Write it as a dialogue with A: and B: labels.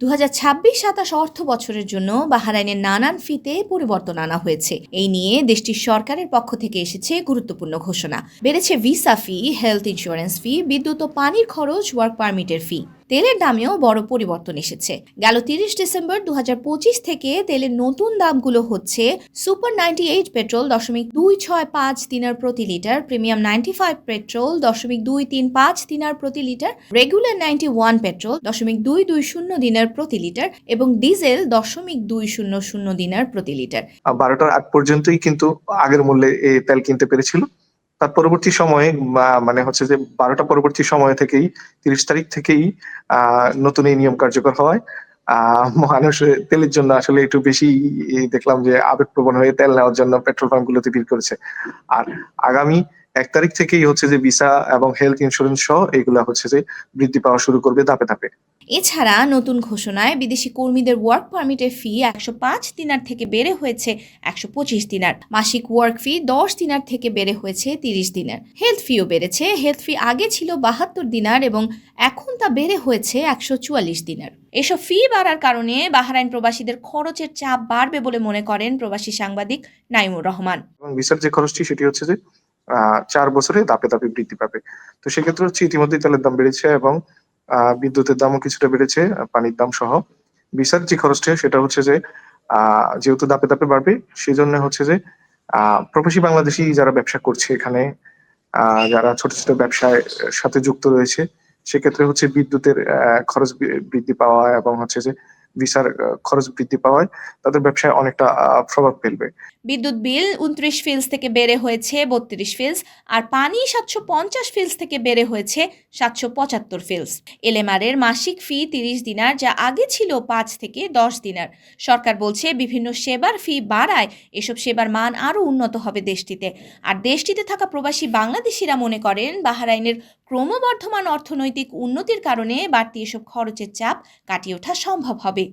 A: 2026-27 অর্থ বছরের জন্য বাহরাইনের নানান ফিতে পরিবর্তন আনা হয়েছে। এই নিয়ে দেশটির সরকারের পক্ষ থেকে এসেছে গুরুত্বপূর্ণ ঘোষণা। বেড়েছে ভিসা ফি, হেলথ ইন্স্যুরেন্স ফি, বিদ্যুৎ ও পানির খরচ, ওয়ার্ক পারমিটের ফি। তেলের দামেও বড় পরিবর্তন এসেছে। গেল 30 ডিসেম্বর 2025 থেকে তেলের নতুন দামগুলো হচ্ছে: সুপার 98 পেট্রোল $.265 প্রতি লিটার, প্রিমিয়াম 95 পেট্রোল $.235 প্রতি লিটার, রেগুলার 91 পেট্রোল $.220 প্রতি লিটার এবং ডিজেল $.200 প্রতি লিটার।
B: 12টার আগ পর্যন্তই কিন্তু আগের মূল্যে এই তেল কিনতে পেরেছিল। তার পরবর্তী সময়ে মানে হচ্ছে যে 12টা পরবর্তী সময় থেকেই 30 তারিখ থেকেই নতুন এই নিয়ম কার্যকর হওয়ায় মানুষ তেলের জন্য আসলে একটু বেশি দেখলাম যে আবেগপ্রবণ হয়ে তেল নেওয়ার জন্য পেট্রোল পাম্পগুলোতে ভিড় করেছে। আর আগামী 1 তারিখ থেকেই হচ্ছে যে ভিসা এবং হেলথ ইন্স্যুরেন্স সহ এগুলা হচ্ছে যে বৃদ্ধি পাওয়া শুরু করবে ধাপে ধাপে।
A: এছাড়া নতুন ঘোষণায় বিদেশি কর্মীদের ওয়ার্ক পারমিটের ফি 105 দিনার থেকে বেড়ে হয়েছে 125 দিনার। মাসিক ওয়ার্ক ফি 10 দিনার থেকে বেড়ে হয়েছে 30 দিনার। হেলথ ফিও বেড়েছে। হেলথ ফি আগে ছিল 72 দিনার এবং এখন তা বেড়ে হয়েছে 144 দিনার। এসব ফি বাড়ার কারণে বাহরাইন প্রবাসীদের খরচের চাপ বাড়বে বলে মনে করেন প্রবাসী সাংবাদিক নাইমুর রহমান।
B: এবং ভিসার যে খরচটি সেটি হচ্ছে যে 4 বছরে ধাপে ধাপে বৃদ্ধি পাবে। তো সেক্ষেত্রে হচ্ছে ইতিমধ্যেই তেলের দাম বেড়েছে এবং বিদ্যুতের দামও কিছুটা বেড়েছে, পানির দাম সহ। ভিসার যে খরচটা সেটা হচ্ছে যে যেহেতু ধাপে ধাপে বাড়বে, সেজন্য হচ্ছে যে প্রবাসী বাংলাদেশী যারা ব্যবসা করছে এখানে, যারা ছোট ছোট ব্যবসায় সাথে যুক্ত রয়েছে, সেক্ষেত্রে হচ্ছে বিদ্যুতের খরচ বৃদ্ধি পাওয়া এবং হচ্ছে যে ভিসার খরচ বৃদ্ধি পাওয়ায় তাদের ব্যবসায় অনেকটা প্রভাব ফেলবে।
A: বিদ্যুৎ বিল 29 ফিলস থেকে বেড়ে হয়েছে 32 ফিলস, আর পানি 750 ফিলস থেকে বেড়ে হয়েছে 775 ফিলস। এলএমআরের মাসিক ফি 30 দিনার, যা আগে ছিল 5 থেকে 10 দিনার। সরকার বলছে বিভিন্ন সেবার ফি বাড়ায় এসব সেবার মান আরও উন্নত হবে দেশটিতে। আর দেশটিতে থাকা প্রবাসী বাংলাদেশিরা মনে করেন বাহরাইনের ক্রমবর্ধমান অর্থনৈতিক উন্নতির কারণে বাড়তি এসব খরচের চাপ কাটিয়ে ওঠা সম্ভব হবে।